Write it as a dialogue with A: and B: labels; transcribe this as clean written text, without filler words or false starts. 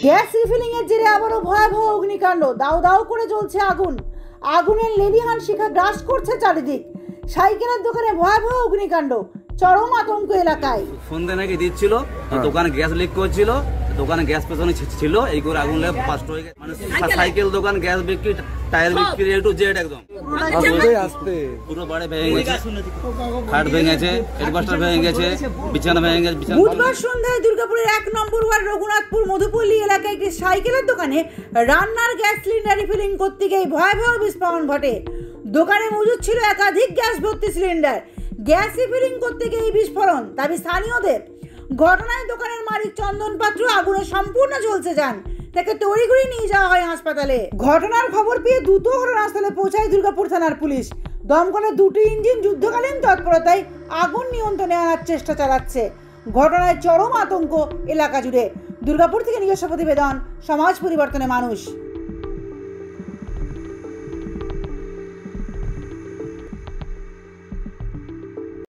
A: Gas refilling এর জেরে আবারও ভয়াবহ অগ্নিকাণ্ড। দাউ দাউ করে জ্বলছে আগুন। আগুনের লেলিহান শিখা গ্রাস করছে চারিদিক। সাইকেলের দোকানে ভয়াবহ অগ্নিকাণ্ড, চরম আতঙ্ক এলাকায়।
B: ফোন দিয়ে নাকি দিচ্ছিল, দোকানে গ্যাস লিক করছিল, দোকানে গ্যাস পেছনে ছিল, এই করে আগুন লেগে ফাস্ট হয়ে গেছে। মানে সাইকেল দোকান, গ্যাস বিক্রি, টায়ার বিক্রি, একটু জেড একদম পুরো বাড়ি ভেঙে গেছে, খাট ভেঙে গেছে, এডবাস্টার ভেঙে গেছে, বিছানা ভেঙে গেছে।
A: বুধবার সন্ধ্যায় দুর্গাপুরের 1 নম্বর ওয়ার্ড রঘুনাথপুর মধুপল্লী এলাকায় একটি সাইকেলের দোকানে রান্নার গ্যাস সিলিন্ডার রিফিলিং করতে গিয়ে ভয়াবহ বিস্ফোরণ ঘটে। দোকানে মজুদ ছিল একাধিক গ্যাস ভর্তি সিলিন্ডার। গ্যাস রিফিলিং করতে গিয়ে এই বিস্ফোরণ, দাবি স্থানীয়দের। ঘটনায় দোকানের মালিক চন্দন পাত্র আগুনে সম্পূর্ণ ঝলসে যান। তাকে তড়িঘড়ি নিয়ে যাওয়া হয় হাসপাতালে। ঘটনার খবর পেয়ে দ্রুত ঘটনাস্থলে পৌঁছায় দুর্গাপুর থানার পুলিশ। দমকলের 2টি ইঞ্জিন যুদ্ধকালীন তৎপরতায় আগুন নিয়ন্ত্রণে আনার চেষ্টা চালাচ্ছে। ঘটনায় চরম আতঙ্ক এলাকা জুড়ে। দুর্গাপুর থেকে নিজস্ব প্রতিবেদন, সমাজ পরিবর্তনে মানুষ।